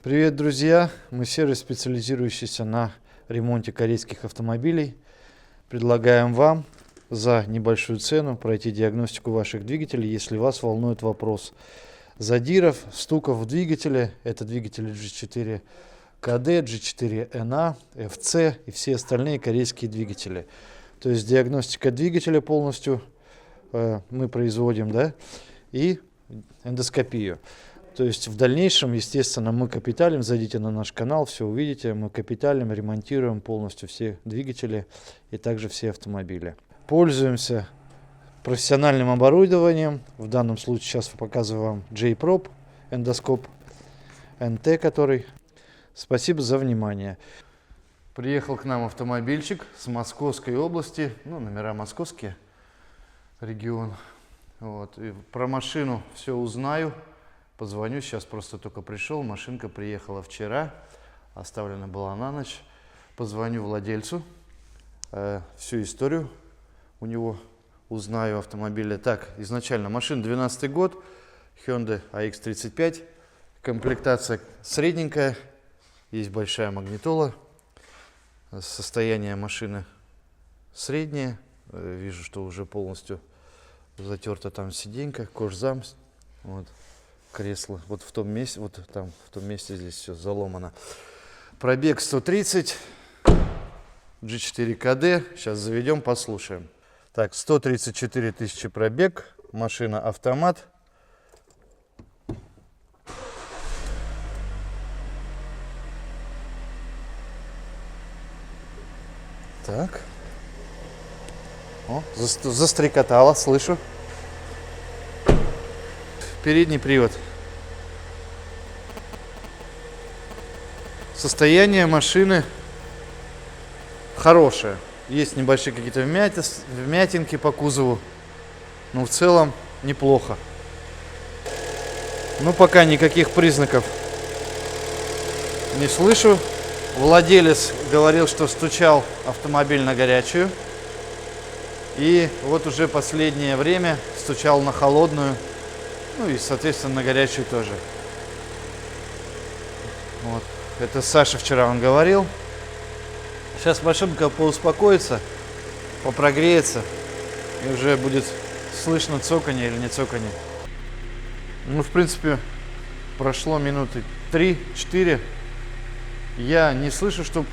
Привет, друзья! Мы сервис, специализирующийся на ремонте корейских автомобилей. Предлагаем вам за небольшую цену пройти диагностику ваших двигателей, если вас волнует вопрос задиров, стуков в двигателе. Это двигатели G4 KD, G4 NA, FC и все остальные корейские двигатели. То есть диагностика двигателя полностью мы производим, да, и эндоскопию. То есть в дальнейшем, естественно, мы капиталим, зайдите на наш канал, все увидите, мы капиталим, ремонтируем полностью все двигатели и также все автомобили. Пользуемся профессиональным оборудованием, в данном случае сейчас показываю вам J-Probe, эндоскоп NT, который. Спасибо за внимание. Приехал к нам автомобильчик с Московской области, ну, номера московские, регион. Вот. И про машину все узнаю. Позвоню, сейчас просто только пришел, машинка приехала вчера, оставлена была на ночь. Позвоню владельцу, всю историю у него узнаю автомобиля. Так, изначально машина 12 год, Hyundai AX35, комплектация средненькая, есть большая магнитола, состояние машины среднее, вижу, что уже полностью затерта там сиденька, кожзам, вот. Кресло вот в том месте, вот там в том месте здесь все заломано. Пробег 130, G4 KD. Сейчас заведем, послушаем. Так, 134 тысячи пробег, машина автомат. Так. О, застрекотало, слышу. Передний привод. Состояние машины хорошее. Есть небольшие какие-то вмятинки по кузову, но в целом неплохо. Ну, пока никаких признаков не слышу. Владелец говорил, что стучал автомобиль на горячую. И вот уже последнее время стучал на холодную. Ну и, соответственно, на горячую тоже. Вот. Это Саша вчера он говорил. Сейчас машинка поуспокоится, попрогреется, и уже будет слышно цоканье или не цоканье. Ну, в принципе, прошло минуты 3-4. Я не слышу, чтобы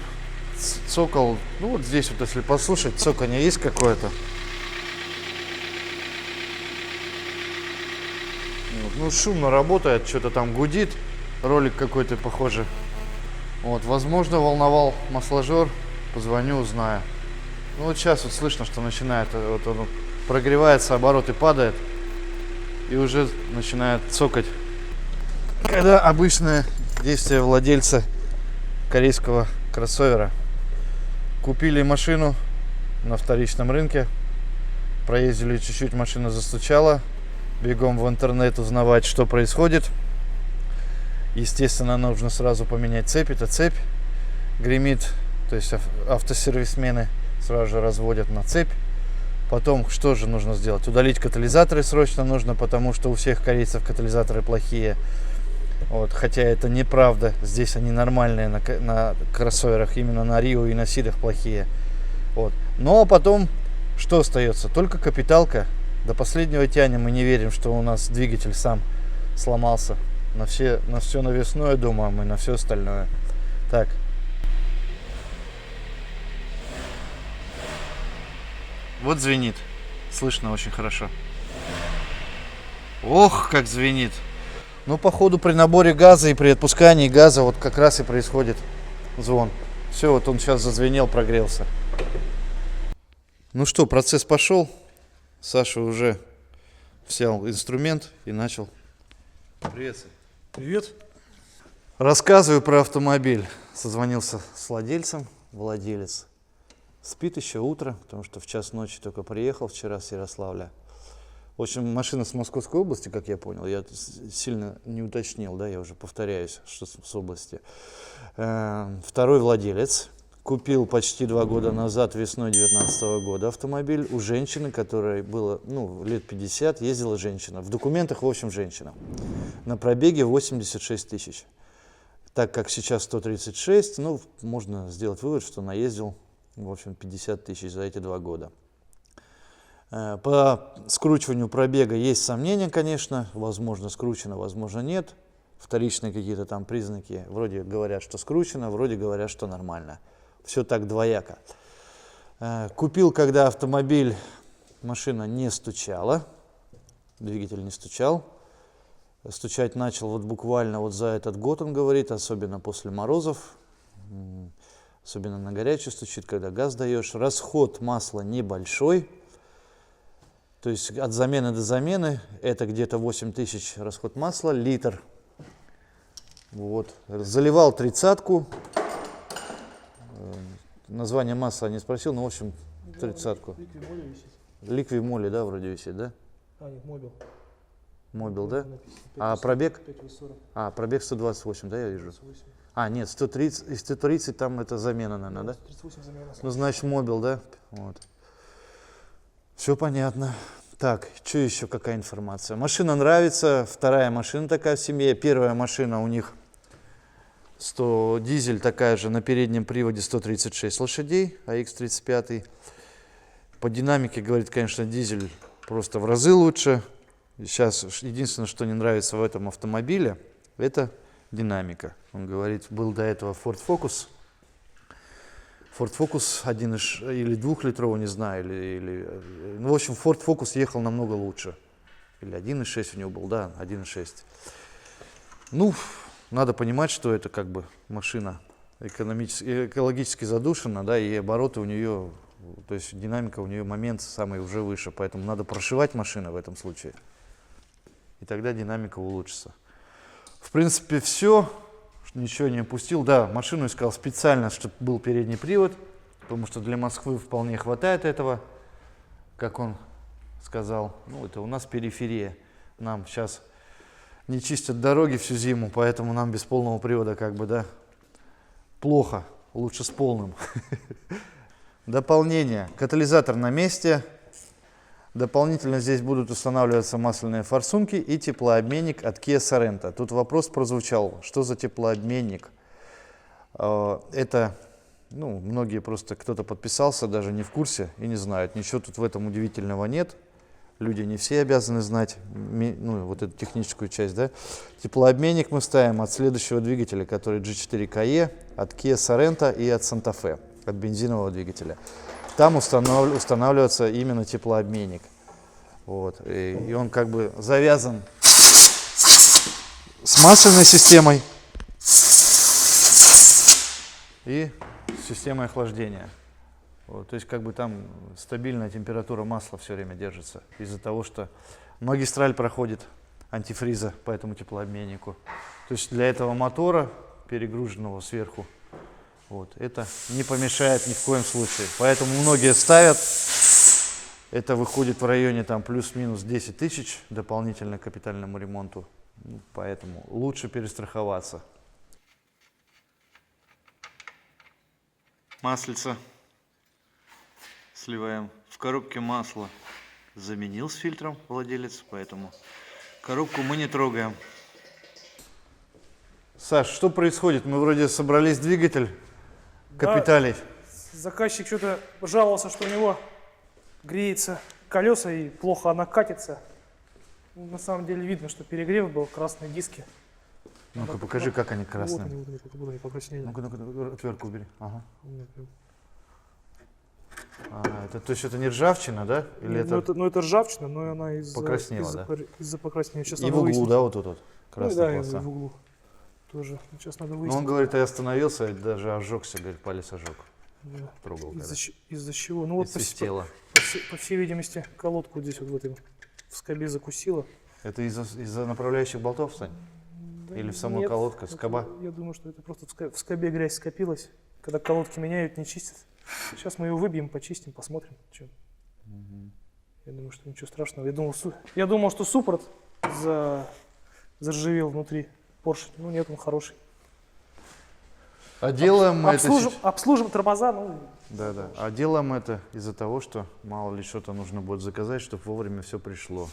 цокал. Ну, вот здесь вот, если послушать, цоканье есть какое-то. Ну, шумно работает, что-то там гудит, ролик какой-то похоже. Вот, возможно, волновал масложор, позвоню, узнаю. Ну, вот сейчас вот слышно, что начинает, вот он прогревается, обороты падает, и уже начинает цокать. Когда обычное действие владельца корейского кроссовера. Купили машину на вторичном рынке, проездили чуть-чуть, машина застучала. Бегом в интернет узнавать, что происходит. Естественно, нужно сразу поменять цепь. Это цепь гремит, то есть автосервисмены сразу же разводят на цепь. Потом, что же нужно сделать? Удалить катализаторы срочно нужно, потому что у всех корейцев катализаторы плохие. Вот, хотя это неправда. Здесь они нормальные на кроссоверах, именно на Рио и на Сидах плохие. Вот. Но потом, что остается? Только капиталка. До последнего тянем и не верим, что у нас двигатель сам сломался. На все навесное думаем и на все остальное. Так. Вот звенит. Слышно очень хорошо. Ох, как звенит. Ну, походу, при наборе газа и при отпускании газа вот как раз и происходит звон. Все, вот он сейчас зазвенел, прогрелся. Ну что, процесс пошел. Саша уже взял инструмент и начал. Привет. Привет. Рассказываю про автомобиль. Созвонился с владельцем. Владелец спит еще утро, потому что в час ночи только приехал вчера с Ярославля. В общем, машина с Московской области, как я понял. Я сильно не уточнил, да, я уже повторяюсь, что с области. Второй владелец. Купил почти 2 года назад, весной 2019 года, автомобиль у женщины, которой было лет 50, ездила женщина. В документах, в общем, женщина. На пробеге 86 тысяч. Так как сейчас 136, ну, можно сделать вывод, что наездил, в общем, 50 тысяч за эти 2 года. По скручиванию пробега есть сомнения, конечно, возможно скручено, возможно нет. Вторичные какие-то там признаки, вроде говорят, что скручено, вроде говорят, что нормально. Все так двояко. Купил, когда автомобиль, машина не стучала, двигатель не стучал. Стучать начал вот буквально вот за этот год, он говорит, особенно после морозов. Особенно на горячую стучит, когда газ даешь. Расход масла небольшой. То есть от замены до замены это где-то 8 тысяч расход масла, литр. Вот. Заливал 30-ку. Название масла не спросил, но в общем 30-ку. Ликви-моли, да, вроде висит, да? А, нет, мобил. Мобил, да? А пробег? Пробег 128, да, я вижу? А, нет, 130, и 130 там это замена, наверное, да? 138 замена. Ну, значит, мобил, да? Вот. Все понятно. Так, что еще, какая информация? Машина нравится, вторая машина такая в семье. Первая машина у них дизель такая же, на переднем приводе 136 лошадей, АХ-35. По динамике, говорит, конечно, дизель просто в разы лучше. Сейчас единственное, что не нравится в этом автомобиле, это динамика. Он говорит, был до этого Ford Focus. Ford Focus 1 или 2-литровый, не знаю, ну, в общем, Ford Focus ехал намного лучше. Или 1.6 у него был, да, 1.6. Ну, надо понимать, что это как бы машина экологически задушена, да, и обороты у нее, то есть динамика у нее момент самый уже выше, поэтому надо прошивать машину в этом случае. И тогда динамика улучшится. В принципе, все. Ничего не опустил. Да, машину искал специально, чтобы был передний привод, потому что для Москвы вполне хватает этого, как он сказал. Ну, это у нас периферия. Нам сейчас не чистят дороги всю зиму, поэтому нам без полного привода как бы, да, плохо. Лучше с полным. Дополнение. Катализатор на месте. Дополнительно здесь будут устанавливаться масляные форсунки и теплообменник от Kia Sorento. Тут вопрос прозвучал, что за теплообменник? Это, ну, многие просто, кто-то подписался, даже не в курсе и не знают. Ничего тут в этом удивительного нет. Люди не все обязаны знать, ну, вот эту техническую часть, да. Теплообменник мы ставим от следующего двигателя, который G4KE, от Kia Sorento и от Santa Fe, от бензинового двигателя. Там устанавливается именно теплообменник. Вот. И он как бы завязан с масляной системой и системой охлаждения. Вот. То есть как бы там стабильная температура масла все время держится из-за того, что магистраль проходит антифриза по этому теплообменнику. То есть для этого мотора, перегруженного сверху, вот, это не помешает ни в коем случае. Поэтому многие ставят, это выходит в районе там плюс-минус 10 тысяч дополнительно к капитальному ремонту. Ну, поэтому лучше перестраховаться. Маслица сливаем. В коробке масло заменил с фильтром владелец, поэтому коробку мы не трогаем. Саш, что происходит? Мы вроде собрались двигатель капиталить. Да, заказчик что-то жаловался, что у него греется колеса и плохо она катится. На самом деле видно, что перегрев был, красные диски. Ну-ка покажи, как они красные. Вот они покраснели. Ну-ка, отвертку убери. Ага. Это, то есть это не ржавчина, да? Или это ржавчина, но она покраснела, из-за покраснения. Сейчас и в углу, выяснить. Да, вот тут вот. Ну, да, и в углу тоже. Сейчас надо выяснить. Но он говорит, я остановился, я даже ожегся, говорит, палец ожег. Да. Трогал. Из-за чего? Ну вот по всей видимости, колодку здесь вот в скобе закусило. Это из-за направляющих болтов, Сань? Да. Или в самой колодке, скоба? Я думаю, что это просто в скобе грязь скопилась. Когда колодки меняют, не чистят. Сейчас мы его выбьем, почистим, посмотрим. Что. Я думаю, что ничего страшного. Я думал, что суппорт заржавел внутри поршень. Ну нет, он хороший. А делаем мы обслужим тормоза. Ну. Да. А делаем это из-за того, что мало ли что-то нужно будет заказать, чтобы вовремя все пришло.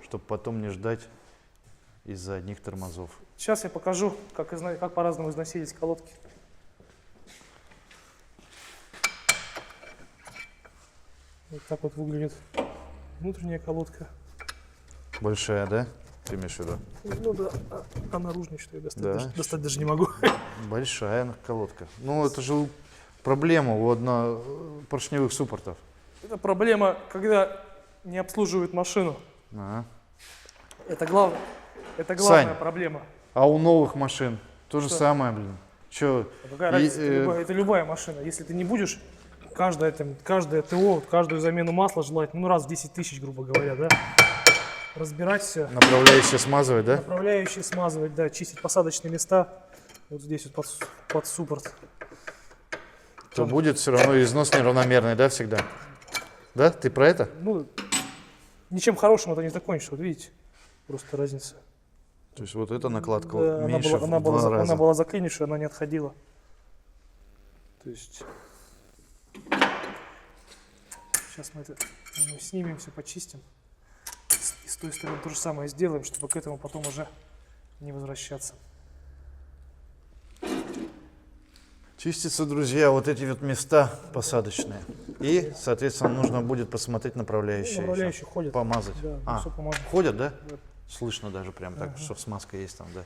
Чтобы потом не ждать из-за одних тормозов. Сейчас я покажу, как по-разному износились колодки. Вот так вот выглядит внутренняя колодка. Большая, да? Ты имеешь в виду? Ну да, а наружнее что я Да. достать даже не могу. Большая колодка. Ну, это же проблема у поршневых суппортов. Это проблема, когда не обслуживают машину. А. Это главная Сань. проблема. А у новых машин то же Что? самое, блин. Че? А какая разница? Это любая машина. Если ты не будешь каждое ТО, каждую замену масла желательно, раз в 10 тысяч, грубо говоря, да, разбирать все, Направляющие смазывать, да? направляющие смазывать, да, чистить посадочные места, вот здесь вот под суппорт. То будет все равно износ неравномерный, да, всегда? Да? Ты про это? Ну, ничем хорошим это не закончится, вот видите, просто разница. То есть вот эта накладка Да, меньше в два раза. она была заклинившая, она не отходила. То есть сейчас мы это снимем, все почистим. И с той стороны то же самое сделаем, чтобы к этому потом уже не возвращаться. Чистятся, друзья, вот эти вот места посадочные. И, соответственно, нужно будет посмотреть направляющие. Направляющие еще. ходят. Помазать. Да, всё помазать. ходят, да? Да. Слышно даже прям так, что смазка есть там, да.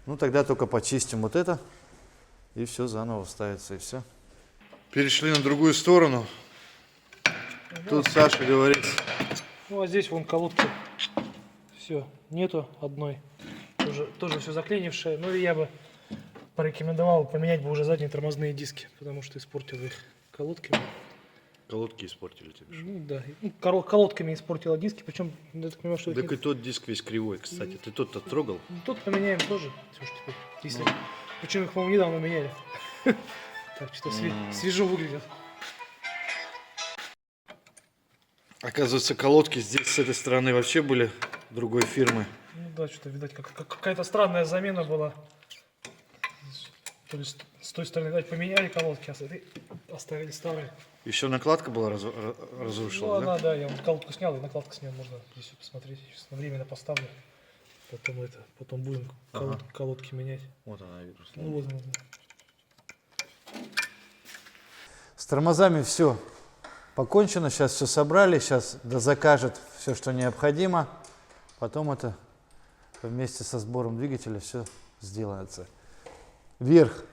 Ну, тогда только почистим вот это, и все заново ставится, и все. Перешли на другую сторону. Тут Саша говорит, Ну а здесь вон колодки. Все, нету одной. Тоже все заклинившее. Ну и я бы порекомендовал поменять бы уже задние тормозные диски, потому что испортил их колодками. колодки испортили тебе. Ну да, ну, колодками испортила диски, причем я так понимаю, что Так и тот диск весь кривой, кстати. Ты тот-то трогал? тут поменяем тоже. Чё ж теперь, если... Причем их, по-моему, недавно меняли. Так, что-то свежо выглядит. Оказывается, колодки здесь с этой стороны вообще были другой фирмы. Ну да, что-то, видать, какая-то странная замена была. То ли с той стороны, видать, поменяли колодки, а с этой оставили старые. Еще накладка была Ну, разрушена, да? она, да, я вот колодку снял, и накладку снял, можно здесь посмотреть. Сейчас временно поставлю. Потом будем колодки менять. Вот она, видно. Ну вот, вот. С тормозами все покончено, сейчас все собрали, сейчас закажет все, что необходимо. Потом это вместе со сбором двигателя все сделается. Вверх,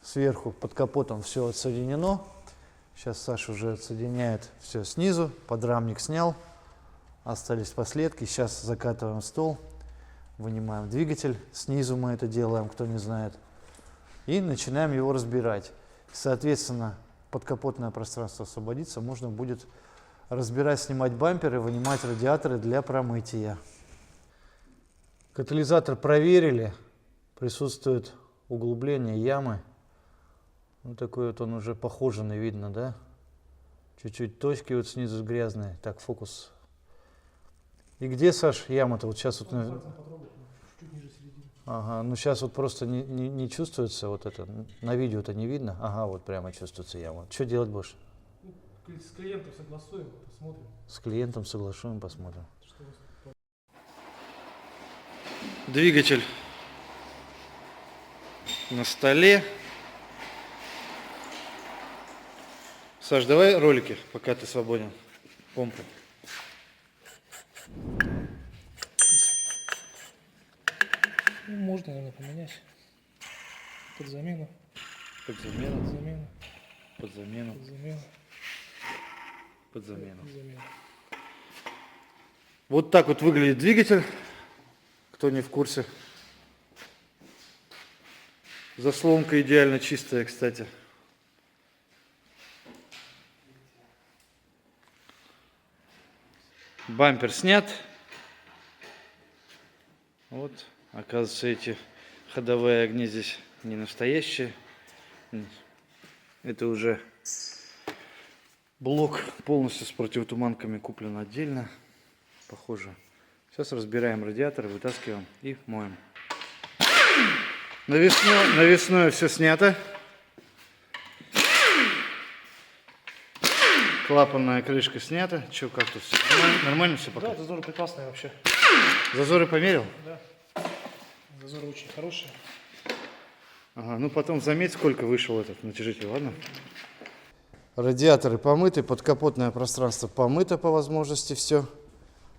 сверху, под капотом все отсоединено. Сейчас Саша уже отсоединяет все снизу, подрамник снял, остались последки. Сейчас закатываем стол, вынимаем двигатель, снизу мы это делаем, кто не знает, и начинаем его разбирать. Соответственно, подкапотное пространство освободится, можно будет разбирать, снимать бамперы, вынимать радиаторы для промытия. Катализатор проверили, присутствует углубление ямы. Ну, такой вот он уже похоженный, видно, да? Чуть-чуть точки вот снизу грязные. Так, фокус. И где, Саш, яма-то? Вот сейчас вот... Ага, ну сейчас вот просто не чувствуется вот это. На видео-то не видно. Ага, вот прямо чувствуется яма. Что делать будешь? С клиентом согласуем, посмотрим. С клиентом соглашуем, посмотрим. Двигатель на столе. Саш, давай ролики, пока ты свободен. Помпу. Ну, можно, наверное, поменять. Под замену. Под замену. Под замену. Под замену. Под замену. Под замену. Под замену. Вот так вот выглядит двигатель. Кто не в курсе. Заслонка идеально чистая, кстати. Бампер снят. Вот, оказывается, эти ходовые огни здесь не настоящие. Это уже блок полностью с противотуманками куплен отдельно. Похоже. Сейчас разбираем радиатор, вытаскиваем и моем. Навесное все снято. Клапанная крышка снята. Че, как тут все? Нормально все пока? Да, зазоры прекрасные вообще. Зазоры померил? Да. Зазор очень хороший. Ага, ну потом заметь, сколько вышел этот натяжитель, ладно? Радиаторы помыты, подкапотное пространство помыто по возможности все.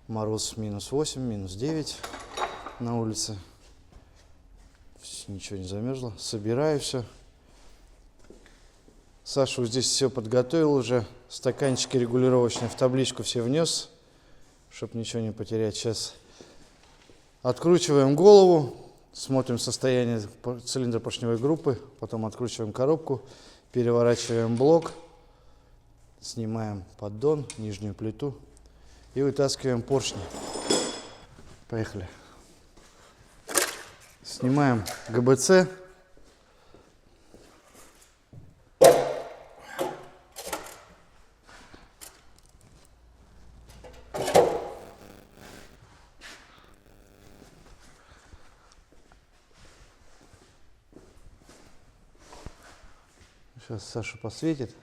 Мороз минус 8, минус 9 на улице. Ничего не замерзло. Собираю все. Саша здесь все подготовил уже. Стаканчики регулировочные в табличку все внес, чтобы ничего не потерять. Сейчас откручиваем голову, смотрим состояние цилиндропоршневой группы, потом откручиваем коробку, переворачиваем блок, снимаем поддон, нижнюю плиту и вытаскиваем поршни. Поехали. Снимаем ГБЦ. Сейчас Саша посветит.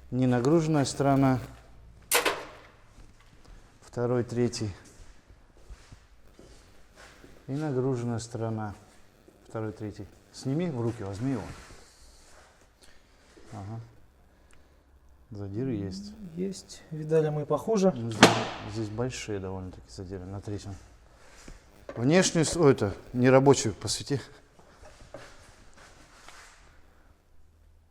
Ненагруженная сторона. Второй, третий. И нагруженная сторона. Второй, третий. Сними в руки, возьми его. Ага. Задиры есть. Есть. Видали мы похоже. Ну, здесь большие довольно-таки задиры на третьем. Внешнюю, это, нерабочую посвети.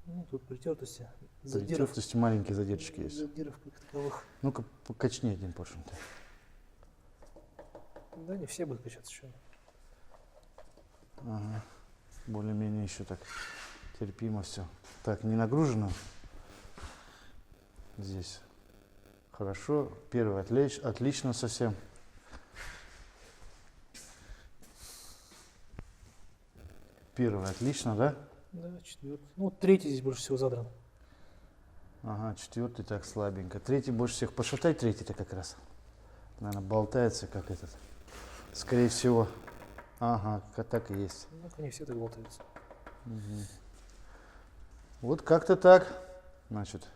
Ну, тут притертости. Задиров. Притертости, маленькие задирчики есть. Задиров как таковых. Ну-ка, покачни один поршень-то. Да, не все будут качаться еще. Ага. Более-менее еще так терпимо все. Так, не нагружено. Здесь хорошо. Первый отлично совсем. Первый отлично, да? Да, четвертый. Ну, вот третий здесь больше всего задран. Ага, четвертый так слабенько. Третий больше всех. Пошатай третий-то как раз. Наверное, болтается как этот. Скорее всего. Ага, так и есть. Ну, они все так болтаются. Угу. Вот как-то так. Значит,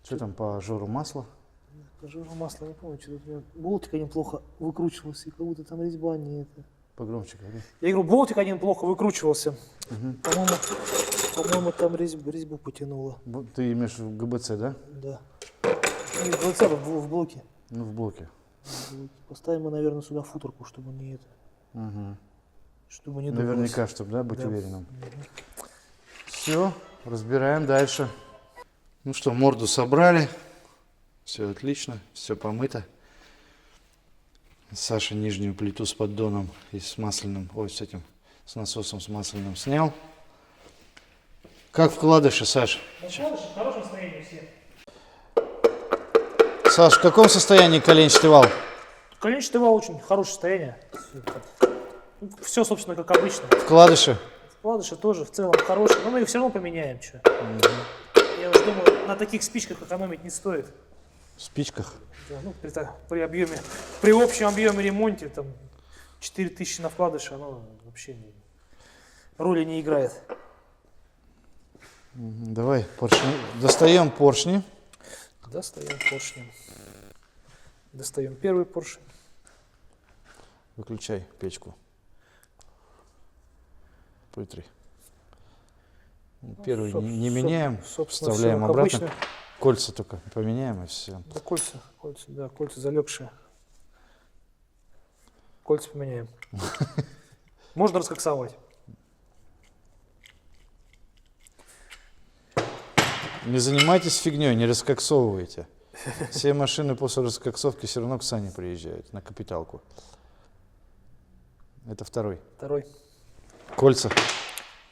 что там по жору масла? По жиру масла, не помню, что-то у меня болтик один плохо выкручивался, и как будто там резьба не это. Погромче говори. Я говорю, болтик один плохо выкручивался. Угу. По-моему, там резьбу потянуло. Ты имеешь в ГБЦ, да? Да. Не в ГБЦ, а в блоке. Ну, в блоке. Поставим мы, наверное, сюда футорку, чтобы не это. Угу. Чтобы не Наверняка, чтобы, да, быть Да. уверенным. Все, разбираем дальше. Ну что, морду собрали. Все отлично, все помыто. Саша нижнюю плиту с поддоном и с масляным, ой, с этим, с насосом с масляным снял. Как вкладыши, Саш? В хорошем состоянии все. Саш, в каком состоянии коленчатый вал? Коленчатый вал очень хорошее состояние. Все, собственно, как обычно. Вкладыши? Вкладыши тоже в целом хорошие, но мы их все равно поменяем. Что. Я уже думаю, на таких спичках экономить не стоит. В спичках? Да, ну, при общем объеме ремонте там 4000 на вкладыше, оно вообще роли не играет. Давай поршни. Достаем поршни. Достаем поршни. Достаем первый поршень. Выключай печку. Вытри. Первый не меняем, вставляем обратно. Обычно. Кольца только поменяем и все. Да, кольца залегшие. Кольца поменяем. Можно раскоксовать. Не занимайтесь фигней, не раскоксовывайте. Все машины после раскоксовки все равно к Сане приезжают на капиталку. Это второй. Второй. Кольца.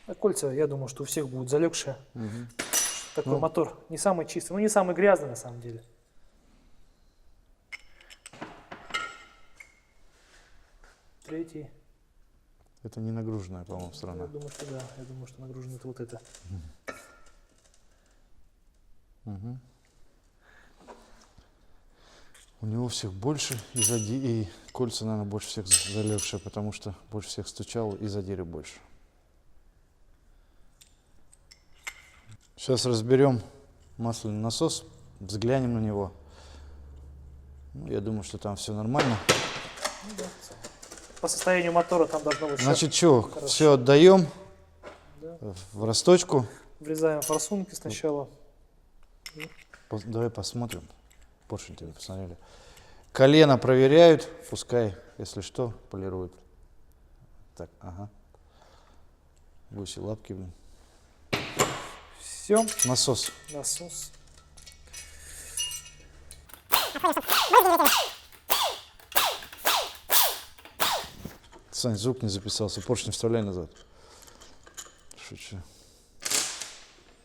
А кольца, я думаю, что у всех будут залегшие. Угу. Такой мотор не самый чистый, но не самый грязный на самом деле. Третий. Это не нагруженная, по-моему, сторона. Я думаю, что да. Я думаю, что нагружено это вот это. Угу. У него всех больше и кольца, наверное, больше всех залегшие, потому что больше всех стучал и задиры больше. Сейчас разберем масляный насос, взглянем на него. Ну, я думаю, что там все нормально. Да. По состоянию мотора там должно быть Значит, всё что, хорошо. все отдаем Да. в расточку. Врезаем форсунки сначала. Давай посмотрим. Поршень тебе посмотрели. Колено проверяют, пускай, если что, полируют. Так, ага. Гуси лапки, блин. Все, Насос. насос. Сань, звук не записался. Поршень вставляй назад. Шучу.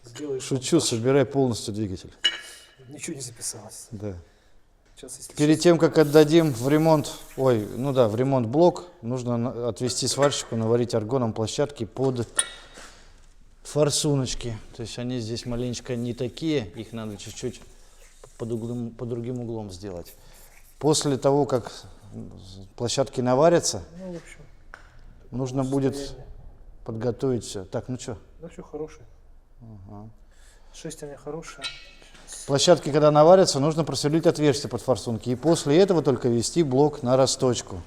Сделаешь. Шучу, собирай полностью двигатель. Ничего не записалось. Да. Сейчас, если Перед тем, как отдадим в ремонт, в ремонт блок, нужно отвести сварщику, наварить аргоном площадки под форсуночки. То есть они здесь маленечко не такие, их надо чуть-чуть под другим углом сделать. После того, как площадки наварятся, Ну, в общем, нужно будет состояние. подготовить все. Так, ну что? Да, все хорошее. Ага. Шестерня хорошая. Площадки, когда наварятся, нужно просверлить отверстие под форсунки. И после этого только ввести блок на расточку.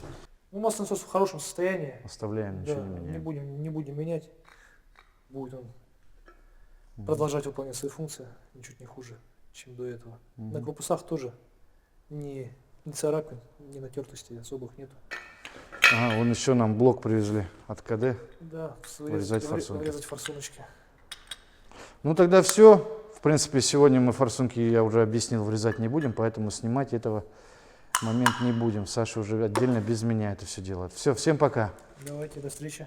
Ну, маслонасос в хорошем состоянии. Оставляем, Да, ничего не меняем. не будем менять. Будет он продолжать выполнять свои функции ничуть не хуже, чем до этого. На корпусах тоже ни царапин, ни натертостей особых нету. Ага, вон еще нам блок привезли от КД. Да, Вырезать форсунки. вырезать форсуночки. Ну тогда все. В принципе, сегодня мы форсунки, я уже объяснил, врезать не будем, поэтому снимать этого момент не будем. Саша уже отдельно без меня это все делает. Все, всем пока. Давайте, до встречи.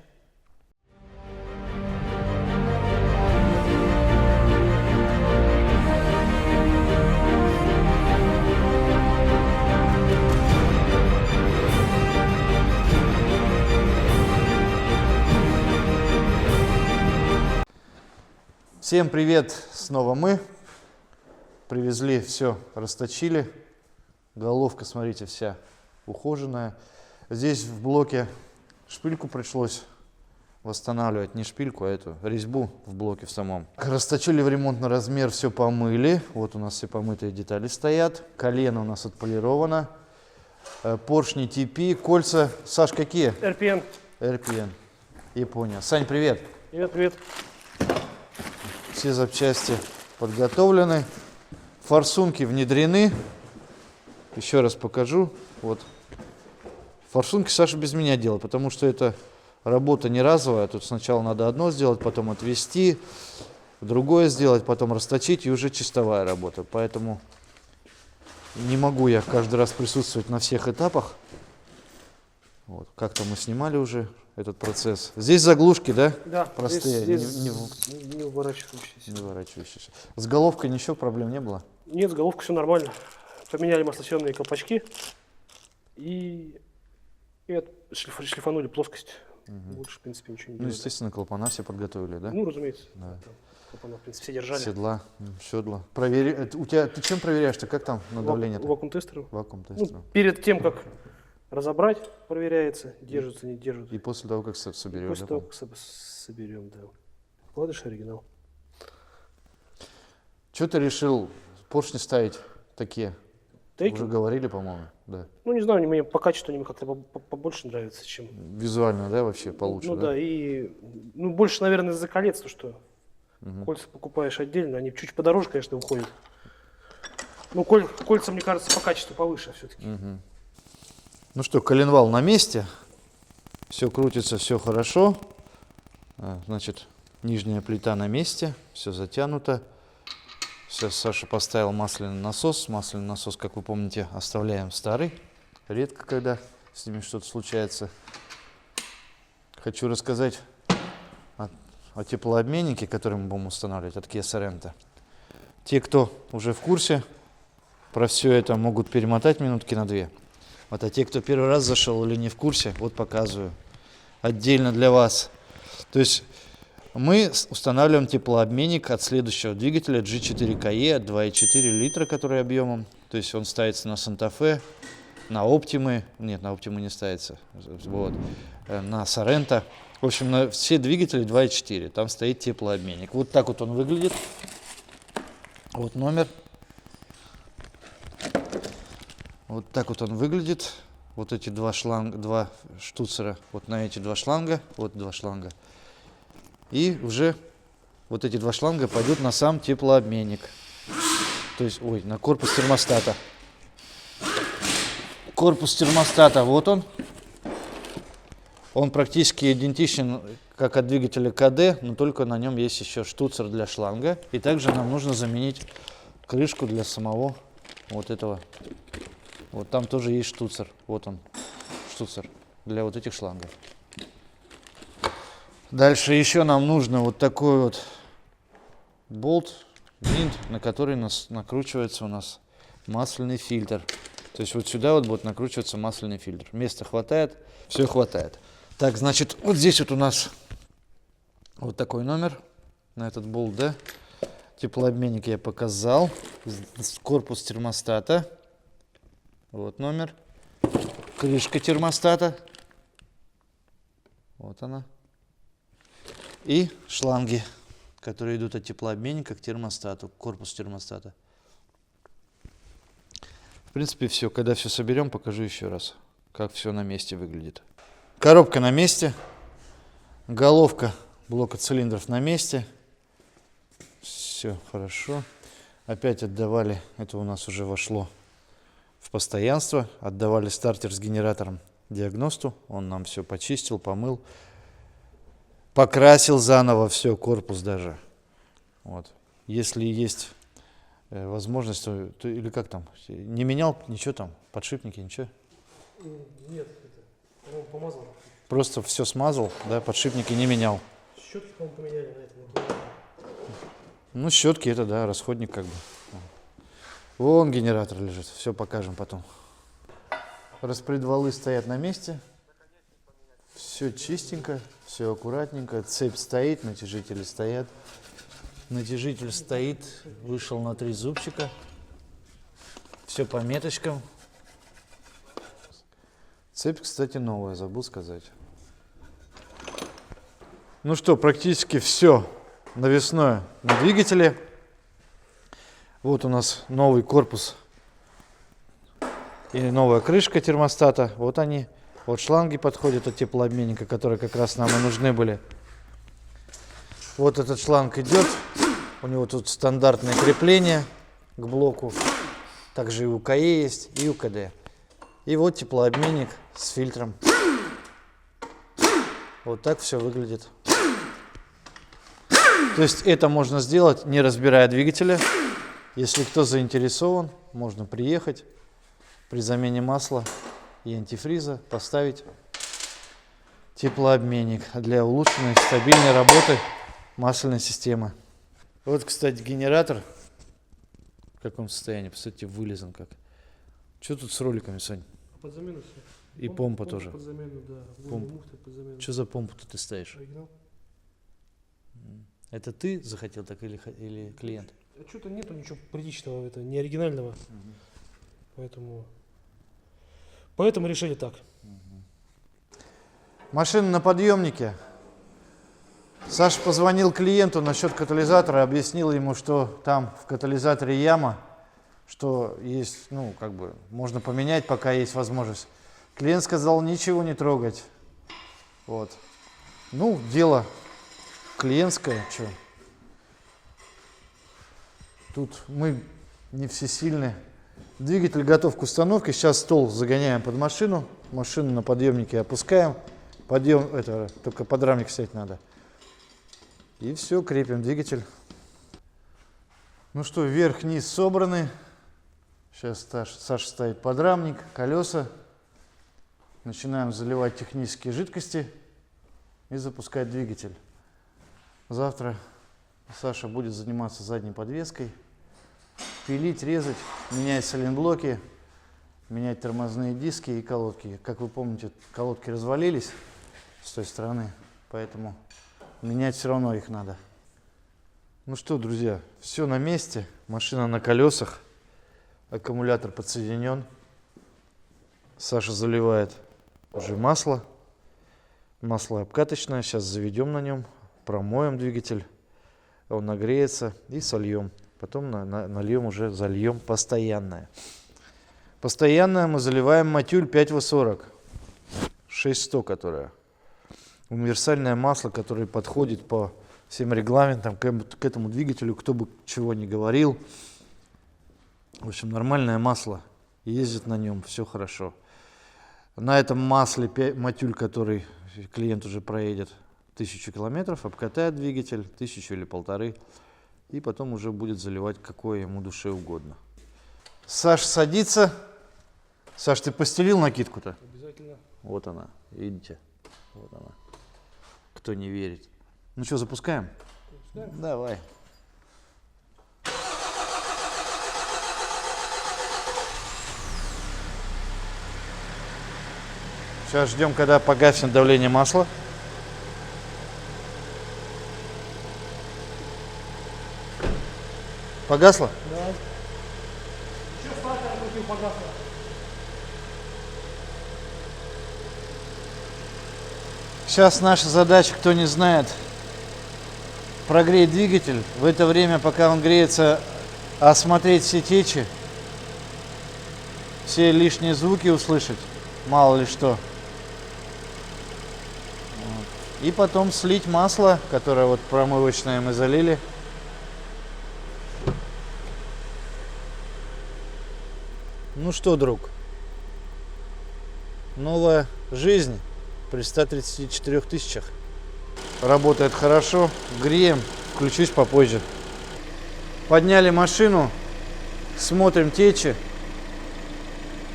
Всем привет, снова мы. Привезли все, расточили. Головка, смотрите, вся ухоженная. Здесь в блоке шпильку пришлось восстанавливать, не шпильку, а эту резьбу в блоке в самом. Расточили в ремонтный размер, все помыли. Вот у нас все помытые детали стоят. Колено у нас отполировано. Поршни TP, кольца. Саш, какие? РПН. RPN. Япония. Сань, привет. Привет, привет. Все запчасти подготовлены. Форсунки внедрены. Еще раз покажу. Вот. Форсунки Саша без меня делает, потому что это работа не разовая. Тут сначала надо одно сделать, потом отвести, другое сделать, потом расточить, и уже чистовая работа. Поэтому не могу я каждый раз присутствовать на всех этапах. Вот. Как-то мы снимали уже этот процесс. Здесь заглушки, да? Да, Простые, здесь не уворачивающиеся. выворачивающиеся. С головкой ничего проблем не было? Нет, с головкой все нормально. Поменяли маслосъемные колпачки и шлифанули плоскость. Больше, в принципе, ничего не Ну, делали. естественно, клапана все подготовили, да? Ну, разумеется. Да. Там клапана, в принципе, все держали. Седла, седла. Ты чем проверяешь-то? Как там на давление-то? Вакуум-тестером. Вакуум Ну, тестером. перед тем, как разобрать, проверяется, держится, не держится. И после того, как соберешь, После да, того, по-моему? как соберем, да. Вкладыш оригинал. Чё ты решил поршни ставить такие? Тейки? Уже говорили, по-моему, да. Ну, не знаю, мне по качеству они как-то побольше нравятся, чем... Визуально, да, вообще получше, Ну да? да, и больше, наверное, из-за колец, то что кольца покупаешь отдельно, они чуть подороже, конечно, уходят. Ну, кольца, мне кажется, по качеству повыше все-таки. Ну что, коленвал на месте. Все крутится, все хорошо. Значит, нижняя плита на месте, все затянуто. Сейчас Саша поставил масляный насос. Масляный насос, как вы помните, оставляем старый. Редко, когда с ними что-то случается. Хочу рассказать о теплообменнике, который мы будем устанавливать от Kia Sorento. Те, кто уже в курсе, про все это могут перемотать минутки на 2. Вот, а те, кто первый раз зашел или не в курсе, вот показываю. Отдельно для вас. То есть мы устанавливаем теплообменник от следующего двигателя G4KE 2,4 литра, который объемом. То есть он ставится на Санта-Фе, на Оптимы. Нет, на Оптимы не ставится. Вот. На Sorento. В общем, на все двигатели 2,4. Там стоит теплообменник. Вот так вот он выглядит. Вот номер. Вот так вот он выглядит. вот эти два штуцера вот на эти два шланга, вот два шланга. И уже вот эти два шланга пойдут на сам теплообменник. То есть, ой, на корпус термостата. Корпус термостата, вот он. Он практически идентичен, как от двигателя КД, но только на нем есть еще штуцер для шланга. И также нам нужно заменить крышку для самого вот этого. Вот там тоже есть штуцер. Вот он, штуцер для вот этих шлангов. Дальше еще нам нужно вот такой вот болт, винт, на который накручивается у нас масляный фильтр. То есть вот сюда вот будет накручиваться масляный фильтр. Места хватает, все хватает. Так, значит, вот здесь вот у нас вот такой номер на этот болт, да. Теплообменник я показал. Корпус термостата. Вот номер. Крышка термостата. Вот она. И шланги, которые идут от теплообменника к термостату, к корпусу термостата. В принципе, все. Когда все соберем, покажу еще раз, как все на месте выглядит. Коробка на месте. Головка блока цилиндров на месте. Все хорошо. Опять отдавали, это у нас уже вошло в постоянство. Отдавали стартер с генератором диагносту. Он нам все почистил, помыл. Покрасил заново все, корпус даже. Вот. Если есть возможность, то или как там? Не менял ничего там? Подшипники, ничего? Нет, он помазал. Просто все смазал, да, подшипники не менял. Щетки, по-моему, поменяли на этом. Ну, щетки это, да, расходник как бы. Вон генератор лежит, все покажем потом. Распредвалы стоят на месте. Все чистенько, все аккуратненько. Цепь стоит, натяжители стоят. Натяжитель стоит, вышел на 3 зубчика. Все по меточкам. Цепь, кстати, новая, забыл сказать. Ну что, практически все навесное на двигателе. Вот у нас новый корпус и новая крышка термостата. Вот они. Вот шланги подходят от теплообменника, которые как раз нам и нужны были. Вот этот шланг идет. У него тут стандартное крепление к блоку. Также и у КАЕ есть, и у КД. И вот теплообменник с фильтром. Вот так все выглядит. То есть это можно сделать, не разбирая двигателя. Если кто заинтересован, можно приехать при замене масла и антифриза, поставить теплообменник для улучшенной стабильной работы масляной системы. Вот, кстати, генератор. В каком состоянии? Посмотрите, вылезан как. Что тут с роликами, Сань? Под замену все. И помпа тоже. Под замену, да. Помпа. Муфты под замену. Что за помпу-то ты ставишь? Оригинал. Это ты захотел так или клиент? А что-то нету ничего приличного, это не оригинального. Поэтому решили так. Машина на подъемнике. Саша позвонил клиенту насчет катализатора, объяснил ему, что там в катализаторе яма, что есть, ну, как бы, можно поменять, пока есть возможность. Клиент сказал, ничего не трогать. Вот. Ну, дело клиентское, что. Тут мы не всесильны. Двигатель готов к установке. Сейчас стол загоняем под машину. Машину на подъемнике опускаем. Подъем, это только подрамник снять надо. И все, крепим двигатель. Ну что, вверх-вниз собраны. Сейчас Саша ставит подрамник, колеса. Начинаем заливать технические жидкости и запускать двигатель. Завтра Саша будет заниматься задней подвеской. Пилить, резать, менять сайлентблоки, менять тормозные диски и колодки. Как вы помните, колодки развалились с той стороны, поэтому менять все равно их надо. Ну что, друзья, все на месте. Машина на колесах. Аккумулятор подсоединен. Саша заливает уже масло. Масло обкаточное. Сейчас заведем на нем, промоем двигатель. Он нагреется и сольем. Потом нальем, уже зальем постоянное. Постоянно мы заливаем матюль 5В40. 6100, которая. Универсальное масло, которое подходит по всем регламентам к этому двигателю, кто бы чего ни говорил. В общем, нормальное масло. Ездит на нем, все хорошо. На этом масле матюль, который клиент уже проедет 1000 километров, обкатает двигатель, 1000 или 1500, и потом уже будет заливать какое ему душе угодно. Саш садится. Саш, ты постелил накидку-то? Обязательно. Вот она, видите? Вот она. Кто не верит. Ну что, запускаем? Запускаем? Давай. Сейчас ждем, когда погаснет давление масла. Погасло? Да. Еще стартер крутил, погасло. Сейчас наша задача, кто не знает, прогреть двигатель. В это время, пока он греется, осмотреть все течи, все лишние звуки услышать, мало ли что. Вот. И потом слить масло, которое вот промывочное мы залили. Ну что, друг, новая жизнь при 134 тысячах. Работает хорошо, греем, включусь попозже. Подняли машину, смотрим течи.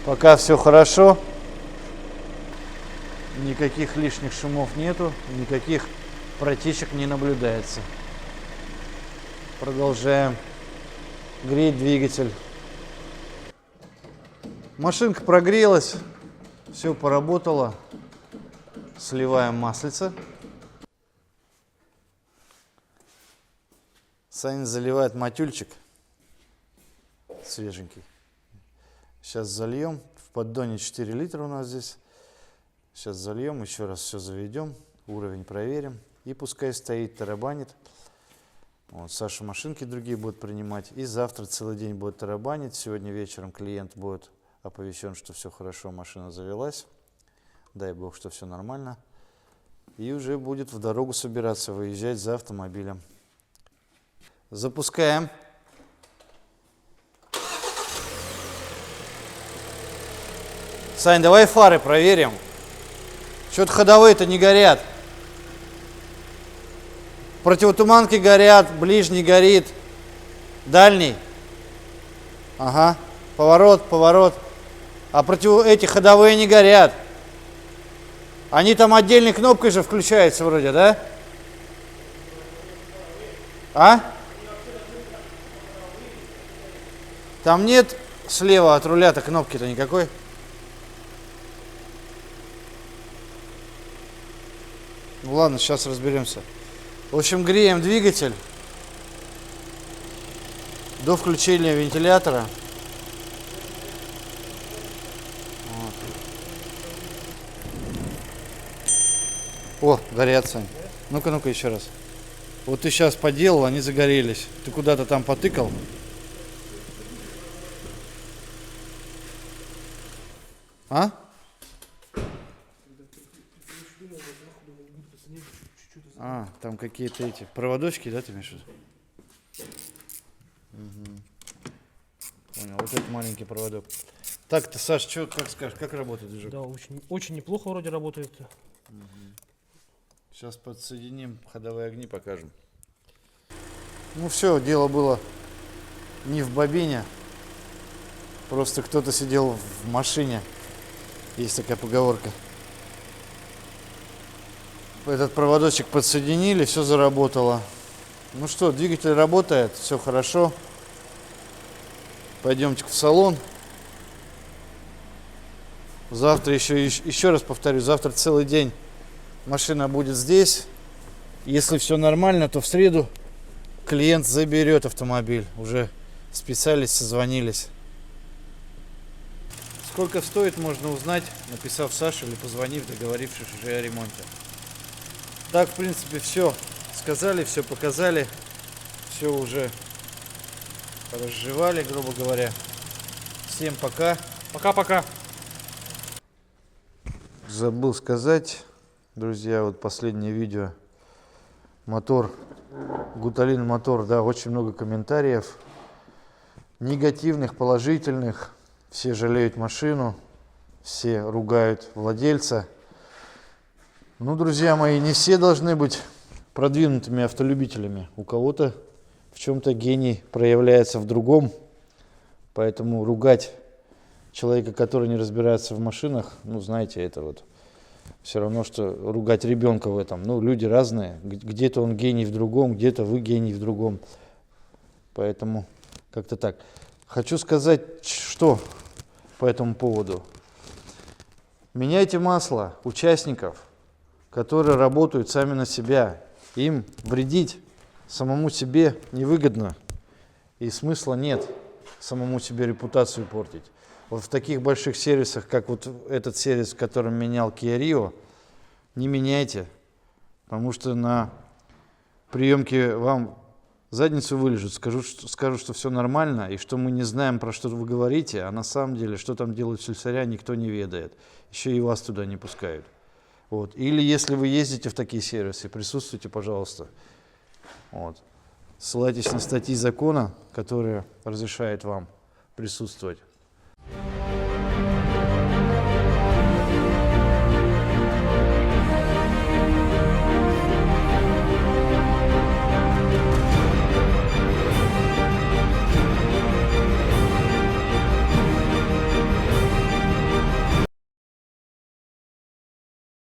Пока все хорошо, никаких лишних шумов нету, никаких протечек не наблюдается. Продолжаем греть двигатель. Машинка прогрелась, все поработало. Сливаем маслице. Саня заливает матюльчик свеженький. Сейчас зальем. В поддоне 4 литра у нас здесь. Сейчас зальем, еще раз все заведем, уровень проверим. И пускай стоит, тарабанит. Вот, Саша машинки другие будут принимать. И завтра целый день будет тарабанить. Сегодня вечером клиент будет оповещен, что все хорошо, машина завелась. Дай бог, что все нормально. И уже будет в дорогу собираться, выезжать за автомобилем. Запускаем. Сань, давай фары проверим. Что-то ходовые-то не горят. Противотуманки горят, ближний горит. Дальний. Ага. Поворот, поворот. А эти ходовые не горят. Они там отдельной кнопкой же включаются вроде, да? А? Там нет слева от руля-то кнопки-то никакой. Ну ладно, сейчас разберемся. В общем, греем двигатель до включения вентилятора. О, горят, Сань. Ну-ка, ну-ка, еще раз. Вот ты сейчас поделал, они загорелись. Ты куда-то там потыкал. А? А, там какие-то эти проводочки, да, ты имеешь в виду? Угу. Понял, вот этот маленький проводок. Так, ты, Саш, что, как скажешь, как работает движок? Да, очень неплохо вроде работает. Угу. Сейчас подсоединим, ходовые огни покажем. Ну все, дело было не в бобине. Просто кто-то сидел в машине. Есть такая поговорка. Этот проводочек подсоединили, все заработало. Ну что, двигатель работает, все хорошо. Пойдемте в салон. Завтра еще раз повторю, завтра целый день машина будет здесь. Если все нормально, то в среду клиент заберет автомобиль. Уже списались, созвонились. Сколько стоит, можно узнать, написав Саше или позвонив, договорившись уже о ремонте. Так, в принципе, все сказали, все показали, все уже разжевали, грубо говоря. Всем пока. Пока-пока. Забыл сказать, друзья, вот последнее видео. Мотор, Гуталин мотор, да, очень много комментариев. Негативных, положительных. Все жалеют машину, все ругают владельца. Ну, друзья мои, не все должны быть продвинутыми автолюбителями. У кого-то в чем-то гений проявляется в другом. Поэтому ругать человека, который не разбирается в машинах, ну, знаете, это вот все равно, что ругать ребенка в этом. Ну, люди разные. Где-то он гений в другом, где-то вы гений в другом. Поэтому как-то так. Хочу сказать, что по этому поводу. Меняйте масло участников, которые работают сами на себя. Им вредить самому себе невыгодно. И смысла нет самому себе репутацию портить. Вот в таких больших сервисах, как вот этот сервис, в котором менял Kia Rio, не меняйте, потому что на приемке вам задницу вылежут, скажут, что все нормально, и что мы не знаем, про что вы говорите, а на самом деле, что там делают слесаря, никто не ведает. Еще и вас туда не пускают. Вот. Или если вы ездите в такие сервисы, присутствуйте, пожалуйста. Вот. Ссылайтесь на статьи закона, которые разрешают вам присутствовать.